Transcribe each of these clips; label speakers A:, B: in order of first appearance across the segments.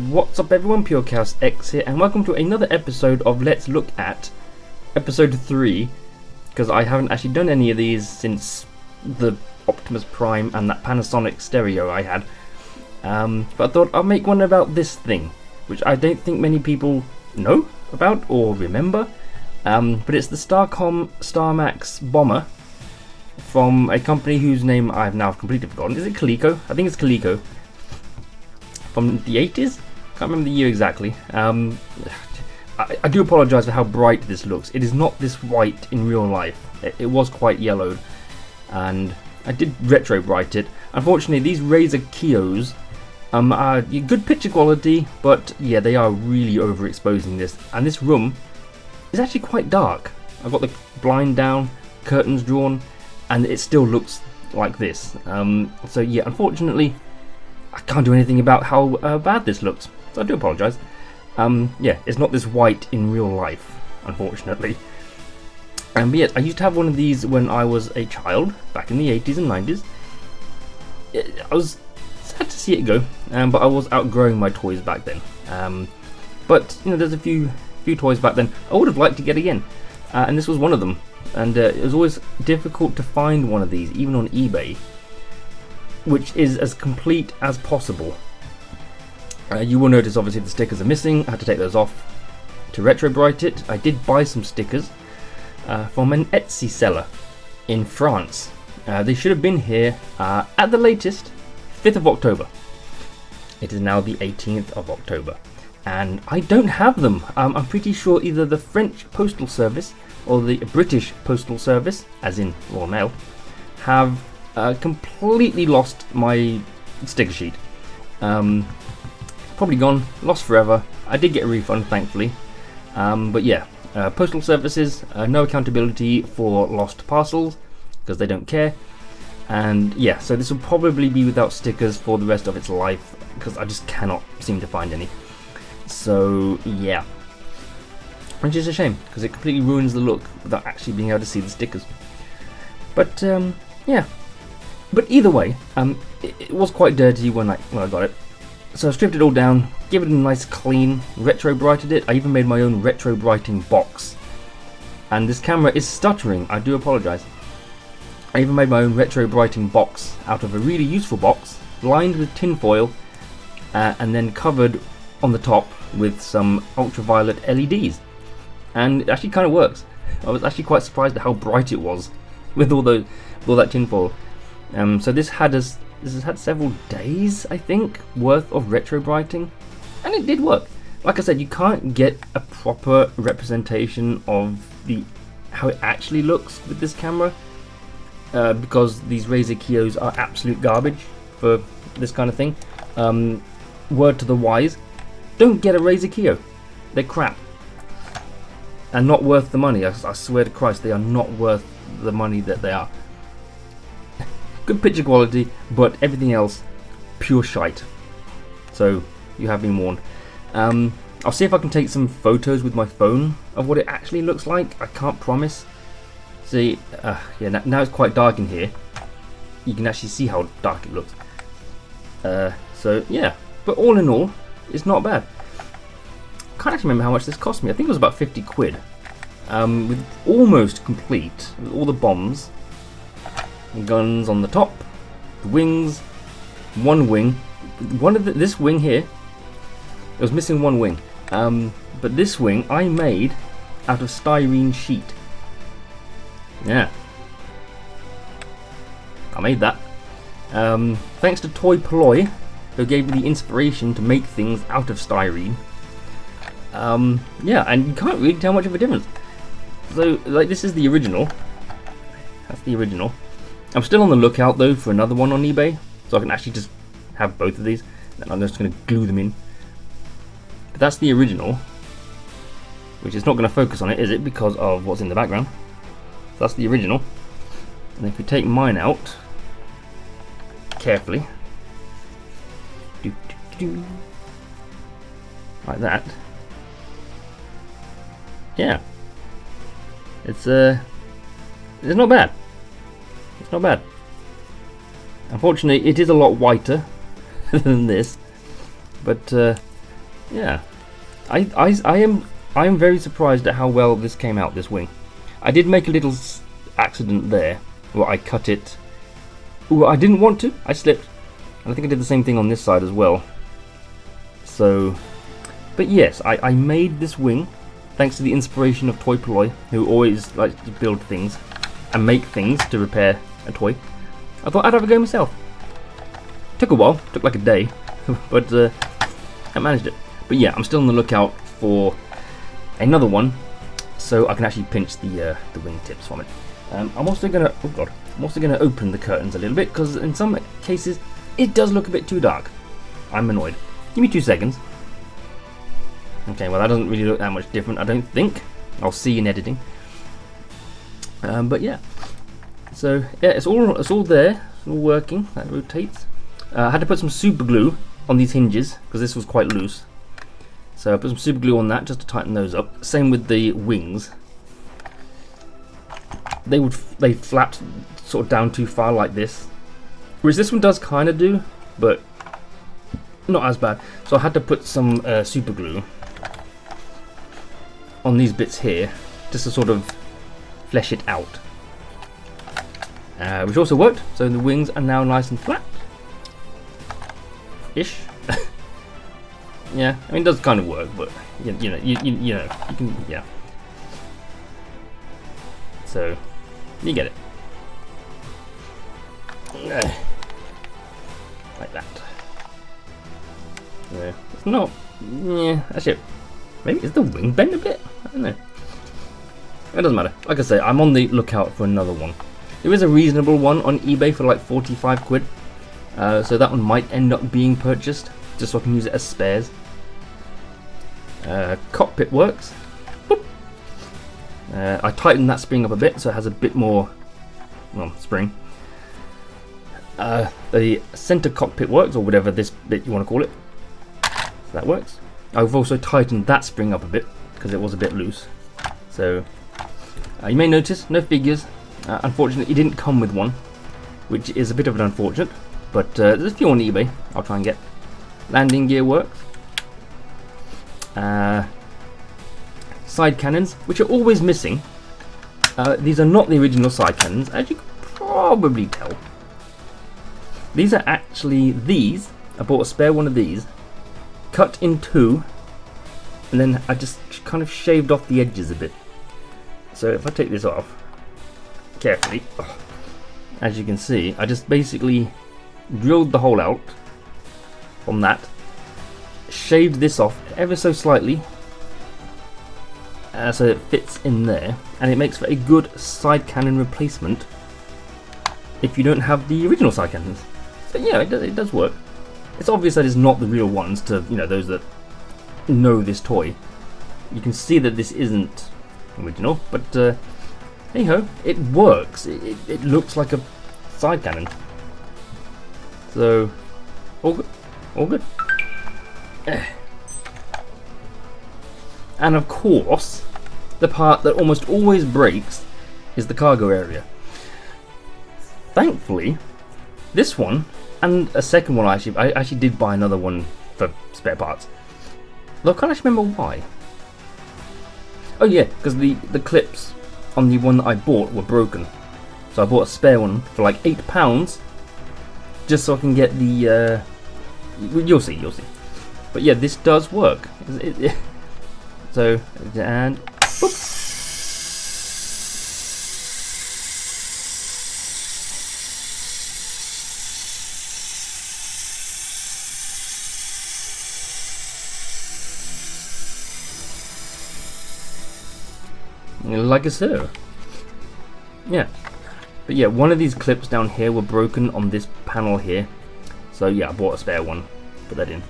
A: What's up everyone, PureChaosX here, and welcome to another episode of Let's Look At episode 3, because I haven't actually done any of these since the Optimus Prime and that Panasonic stereo I had. But I thought I'll make one about this thing, which I don't think many people know about or remember. But it's the Starcom Starmax bomber from a company whose name I've now completely forgotten. Is it Coleco? I think it's Coleco. From the 80s? Can't remember the year exactly. I do apologise for how bright this looks. It is not this white in real life. It was quite yellowed, and I did retro bright it. Unfortunately, these Razer Kios are good picture quality, but yeah, they are really overexposing this. And this room is actually quite dark. I've got the blind down, curtains drawn, and it still looks like this. So yeah, unfortunately, I can't do anything about how bad this looks, so I do apologise. Yeah, it's not this white in real life, unfortunately. But yeah, I used to have one of these when I was a child, back in the 80s and 90s. I was sad to see it go, but I was outgrowing my toys back then. But you know, there's a few toys back then I would have liked to get again, and this was one of them. And it was always difficult to find one of these, even on eBay, which is as complete as possible. You will notice obviously the stickers are missing. I had to take those off to retro bright it. I did buy some stickers from an Etsy seller in France. They should have been here at the latest 5th of October. It is now the 18th of October, and I don't have them. I'm pretty sure either the French Postal Service or the British Postal Service, as in Royal Mail, have completely lost my sticker sheet. Probably gone, lost forever. I did get a refund, thankfully. But yeah, postal services, no accountability for lost parcels because they don't care. And yeah, so this will probably be without stickers for the rest of its life because I just cannot seem to find any. So yeah, which is a shame because it completely ruins the look without actually being able to see the stickers. But yeah. But either way, it was quite dirty when I got it. So I stripped it all down, gave it a nice clean, retro brighted it. I even made my own retro brighting box. And this camera is stuttering, I do apologise. I even made my own retro brighting box out of a really useful box, lined with tin foil, and then covered on the top with some ultraviolet LEDs. And it actually kind of works. I was actually quite surprised at how bright it was with all that tin foil. So this has had several days, I think, worth of retro brighting, and it did work. Like I said, you can't get a proper representation of how it actually looks with this camera, because these Razer Kios are absolute garbage for this kind of thing. Word to the wise, don't get a Razer Kio. They're crap and not worth the money. I swear to Christ, they are not worth the money that they are. Good picture quality, but everything else pure shite. So you have been warned. I'll see if I can take some photos with my phone of what it actually looks like. I can't promise. See, yeah, now it's quite dark in here. You can actually see how dark it looks. So yeah, but all in all, it's not bad. I can't actually remember how much this cost me. I think it was about 50 quid. With almost complete, with all the bombs. Guns on the top, the wings, one wing. This wing here, it was missing one wing. But this wing I made out of styrene sheet. Yeah, I made that. Thanks to Toy Ploy, who gave me the inspiration to make things out of styrene. Yeah, and you can't really tell much of a difference. So, like, this is the original. That's the original. I'm still on the lookout though for another one on eBay, so I can actually just have both of these, and I'm just going to glue them in. But that's the original, which is not going to focus on it, is it, because of what's in the background. So that's the original, and if we take mine out carefully, like that, yeah, it's not bad. It's not bad. Unfortunately, it is a lot whiter than this, but yeah, I am very surprised at how well this came out, this wing. I did make a little accident there where I cut it. Ooh, I didn't want to. I slipped. And I think I did the same thing on this side as well. So, but yes, I made this wing thanks to the inspiration of Toy Polloi, who always likes to build things and make things to repair a toy. I thought I'd have a go myself. Took a while, took like a day, but I managed it. But yeah, I'm still on the lookout for another one, so I can actually pinch the wingtips from it. I'm also gonna, oh god, I'm also gonna open the curtains a little bit because in some cases it does look a bit too dark. I'm annoyed. Give me 2 seconds. Okay, well that doesn't really look that much different, I don't think. I'll see in editing. But yeah, so yeah, it's all there, it's all working. That rotates. I had to put some super glue on these hinges because this was quite loose. So I put some super glue on that just to tighten those up. Same with the wings. They flapped sort of down too far like this, whereas this one does kind of do, but not as bad. So I had to put some super glue on these bits here just to sort of flesh it out, which also worked. So the wings are now nice and flat ish. Yeah, I mean it does kind of work, but you know you can, yeah. So you get it like that. Yeah, it's not. Yeah, actually, maybe is the wing bent a bit? I don't know. It doesn't matter. Like I say, I'm on the lookout for another one. There is a reasonable one on eBay for like 45 quid. So that one might end up being purchased, just so I can use it as spares. Cockpit works. Boop. I tightened that spring up a bit, so it has a bit more, well, spring. The center cockpit works, or whatever this bit you want to call it. So that works. I've also tightened that spring up a bit, because it was a bit loose. So, you may notice, no figures. Unfortunately, it didn't come with one, which is a bit of an unfortunate. But there's a few on eBay I'll try and get. Landing gear works. Side cannons, which are always missing. These are not the original side cannons, as you can probably tell. These are actually these. I bought a spare one of these, cut in two, and then I just kind of shaved off the edges a bit. So if I take this off carefully, as you can see, I just basically drilled the hole out from that, shaved this off ever so slightly, so it fits in there, and it makes for a good side cannon replacement if you don't have the original side cannons. So yeah, it does work. It's obvious that it's not the real ones to, you know, those that know this toy. You can see that this isn't original, but hey ho, it works. It looks like a side cannon. So all good, all good. And of course, the part that almost always breaks is the cargo area. Thankfully, this one and a second one, I actually did buy another one for spare parts. Though I can't actually remember why. Oh yeah, because the clips on the one that I bought were broken. So I bought a spare one for like £8, just so I can get the. You'll see. But yeah, this does work. So and. Whoop. Like so. Yeah. But yeah, one of these clips down here were broken on this panel here. So yeah, I bought a spare one. Put that in.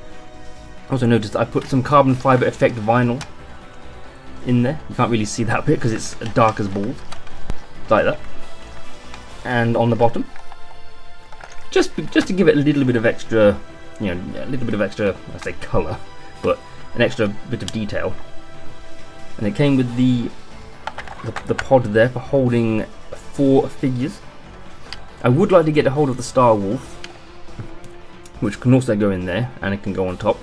A: Also noticed I put some carbon fiber effect vinyl in there. You can't really see that bit because it's dark as balls. Like that. And on the bottom. Just to give it a little bit of extra, you know, a little bit of extra, I say colour, but an extra bit of detail. And it came with the pod there for holding 4 figures. I would like to get a hold of the Star Wolf, which can also go in there, and it can go on top.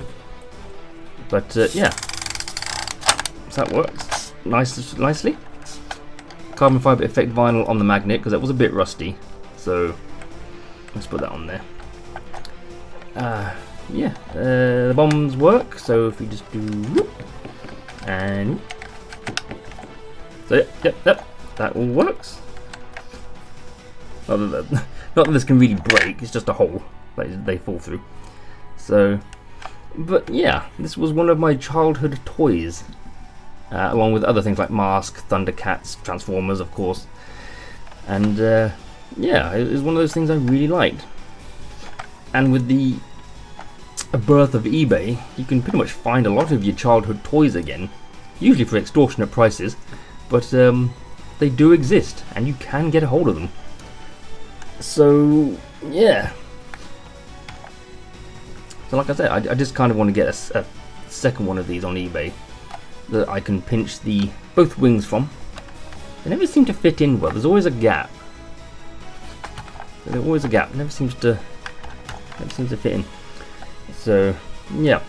A: But yeah, so that works nicely. Carbon fiber effect vinyl on the magnet because that was a bit rusty, so let's put that on there. Yeah, the bombs work, so if we just do whoop, and so yep, that all works. Not that this can really break, it's just a hole that they fall through. So, but yeah, this was one of my childhood toys, along with other things like Mask, Thundercats, Transformers, of course. And yeah, it was one of those things I really liked. And with the birth of eBay, you can pretty much find a lot of your childhood toys again, usually for extortionate prices, but they do exist, and you can get a hold of them. So, yeah. So like I said, I just kind of want to get a second one of these on eBay that I can pinch both wings from. They never seem to fit in well. There's always a gap. There's always a gap. Never seems to fit in. So yeah,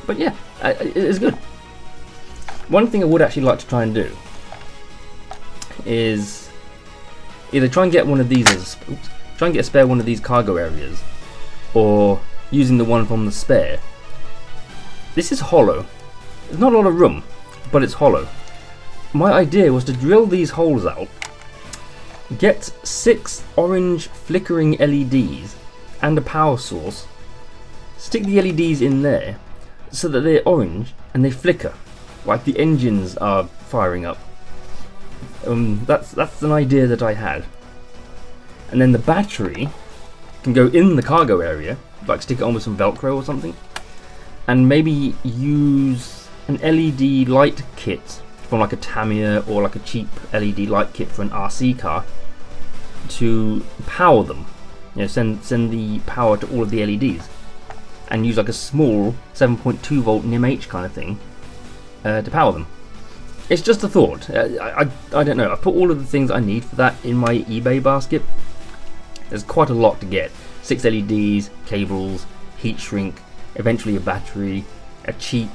A: but yeah, it's good. One thing I would actually like to try and do is either try and get one of these try and get a spare one of these cargo areas, or using the one from the spare. This is hollow. There's not a lot of room, but it's hollow. My idea was to drill these holes out, get 6 orange flickering LEDs and a power source, stick the LEDs in there so that they're orange and they flicker like the engines are firing up. That's an idea that I had. And then the battery can go in the cargo area, like stick it on with some Velcro or something, and maybe use an LED light kit from like a Tamiya or like a cheap LED light kit for an RC car to power them. You know, send the power to all of the LEDs, and use like a small 7.2 volt NIMH kind of thing to power them. It's just a thought. I don't know. I put all of the things I need for that in my eBay basket. There's quite a lot to get. 6 LEDs, cables, heat shrink, eventually a battery, a cheap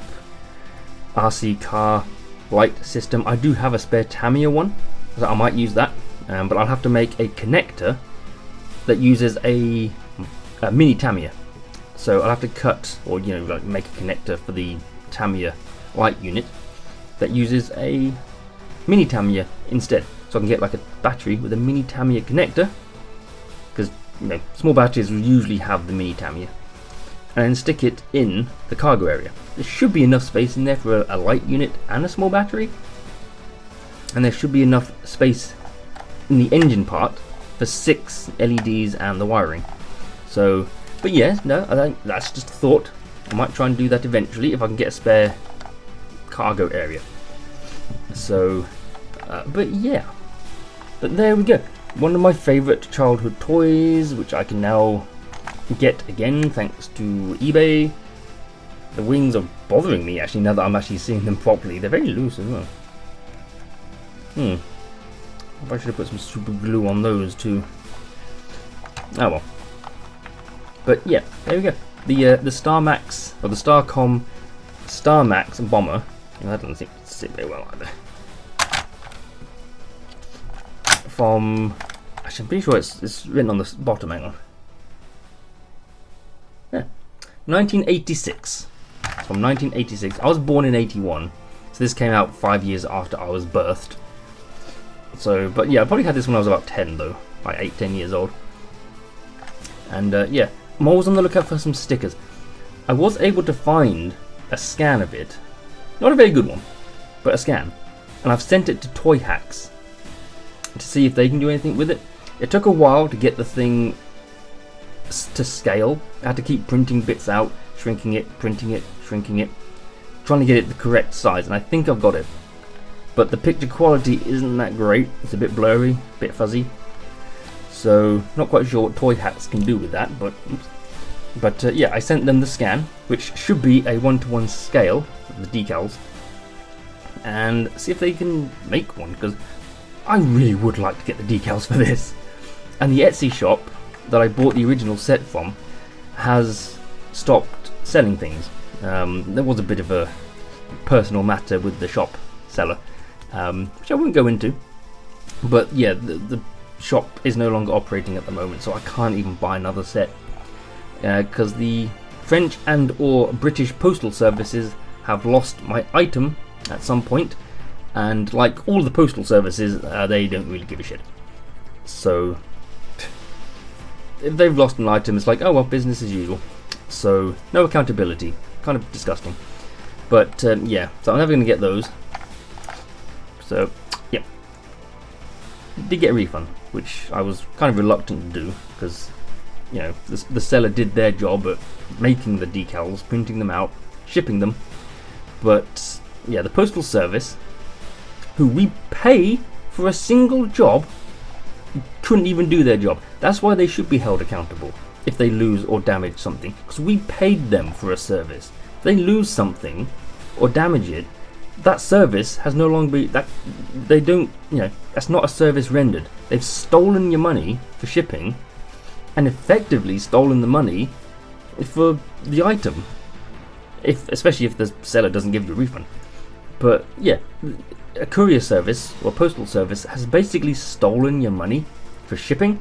A: RC car light system. I do have a spare Tamiya one, so I might use that, but I'll have to make a connector that uses a mini Tamiya. So I'll have to cut, or like make a connector for the Tamiya light unit that uses a mini Tamiya instead. So I can get like a battery with a mini Tamiya connector, because small batteries will usually have the mini Tamiya, and then stick it in the cargo area. There should be enough space in there for a light unit and a small battery, and there should be enough space in the engine part for 6 LEDs and the wiring. So, but yeah, no, I think that's just a thought. I might try and do that eventually if I can get a spare cargo area. So, but yeah, but there we go. One of my favourite childhood toys, which I can now get again thanks to eBay. The wings are bothering me actually now that I'm actually seeing them properly. They're very loose as well. I should have put some super glue on those too. Oh well. But yeah, there we go. The Starmax, or the Starcom Starmax bomber. That doesn't seem to sit very well either. From, actually I'm pretty sure it's written on the bottom, hang on. Yeah, 1986. It's from 1986. I was born in 81, so this came out 5 years after I was birthed. So, but yeah, I probably had this when I was about 10 though, like 8-10 years old. And yeah, I'm always on the lookout for some stickers. I was able to find a scan of it, not a very good one, but a scan, and I've sent it to Toy Hacks to see if they can do anything with it. It took a while to get the thing to scale. I had to keep printing bits out, shrinking it, printing it, shrinking it, trying to get it the correct size, and I think I've got it. But the picture quality isn't that great. It's a bit blurry, a bit fuzzy. So not quite sure what Toy Hacks can do with that, but yeah, I sent them the scan, which should be a 1-to-1 scale of the decals, and see if they can make one, because I really would like to get the decals for this. And the Etsy shop that I bought the original set from has stopped selling things. There was a bit of a personal matter with the shop seller, which I won't go into. But yeah, the shop is no longer operating at the moment, so I can't even buy another set because the French and or British postal services have lost my item at some point, and like all the postal services, they don't really give a shit. So if they've lost an item, it's like, oh well, business as usual. So no accountability, kind of disgusting. But yeah, so I'm never going to get those. So yeah, did get a refund, which I was kind of reluctant to do because, you know, the seller did their job at making the decals, printing them out, shipping them. But yeah, the postal service, who we pay for a single job, couldn't even do their job. That's why they should be held accountable if they lose or damage something, because we paid them for a service. If they lose something or damage it, that service has no longer been, that they don't, you know, that's not a service rendered. They've stolen your money for shipping and effectively stolen the money for the item, especially if the seller doesn't give you a refund. But yeah, a courier service or postal service has basically stolen your money for shipping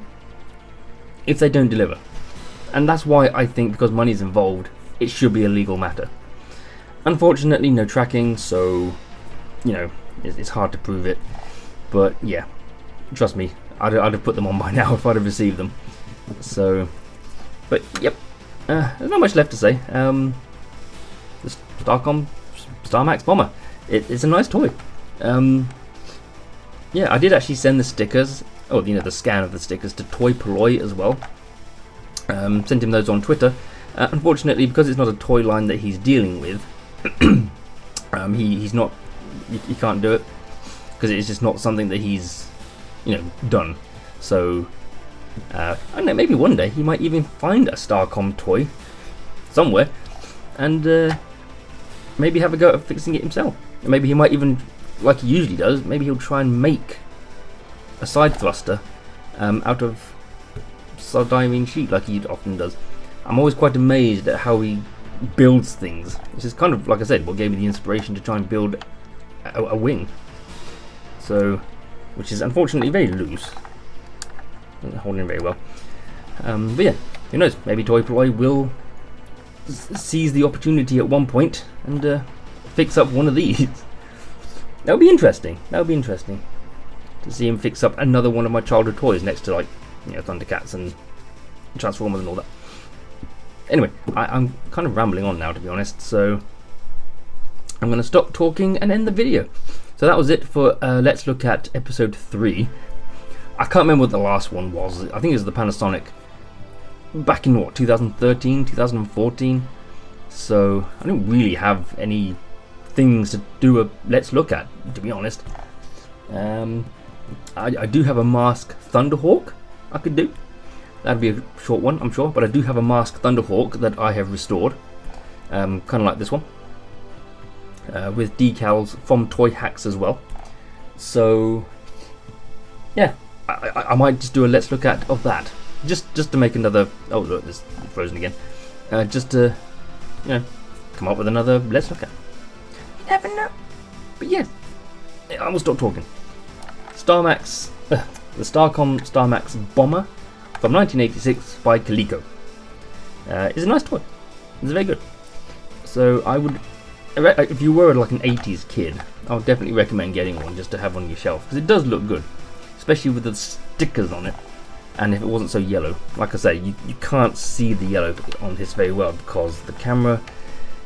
A: if they don't deliver. And that's why I think, because money's involved, it should be a legal matter. Unfortunately, no tracking, so, you know, it's hard to prove it. But yeah, trust me, I'd have put them on by now if I'd have received them. So, but yep, there's not much left to say. The Starcom Starmax bomber, it's a nice toy. Yeah, I did actually send the stickers, oh, you know, the scan of the stickers to Toy Poloi as well. Sent him those on Twitter. Unfortunately, because it's not a toy line that he's dealing with, he's not, he can't do it because it's just not something that he's, you know, done. So I don't know, maybe one day he might even find a Starcom toy somewhere and maybe have a go at fixing it himself. And maybe he might even, like he usually does, maybe he'll try and make a side thruster out of sardine sheet like he often does. I'm always quite amazed at how he builds things. This is kind of, like I said, what gave me the inspiration to try and build a wing. So, which is unfortunately very loose. Doesn't hold in very well. But yeah, who knows? Maybe Toy Poloi will seize the opportunity at one point and fix up one of these. That would be interesting. That would be interesting to see him fix up another one of my childhood toys next to, like, you know, Thundercats and Transformers and all that. Anyway, I'm kind of rambling on now, to be honest, so I'm going to stop talking and end the video. So that was it for Let's Look at episode 3. I can't remember what the last one was. I think it was the Panasonic back in, what, 2013, 2014? So I don't really have any things to do a Let's Look at, to be honest. I do have a Mask Thunderhawk I could do. That'd be a short one, I'm sure, but I do have a Mask Thunderhawk that I have restored, kind of like this one, with decals from Toy Hacks as well. So yeah, I might just do a Let's Look at of that, just to make another. Oh look, it's frozen again. Just to, you know, come up with another Let's Look at. You never know. But yeah, I will stop talking. Starmax, the Starcom Starmax bomber from 1986 by Coleco. It's a nice toy. It's very good. So I would, if you were like an 80s kid, I would definitely recommend getting one just to have on your shelf, because it does look good, especially with the stickers on it. And if it wasn't so yellow, like I say, you can't see the yellow on this very well because the camera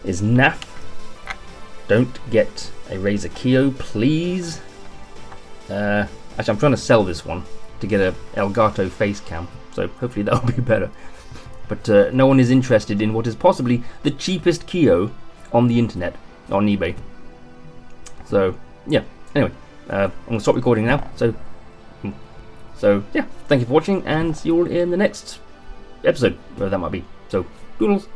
A: is naff. Don't get a Razer Keo, please. Actually, I'm trying to sell this one to get a Elgato face cam, so hopefully that'll be better. But no one is interested in what is possibly the cheapest Keo on the internet, on eBay. So yeah, anyway, I'm going to stop recording now. So yeah, thank you for watching, and see you all in the next episode, whatever that might be. So, doodles.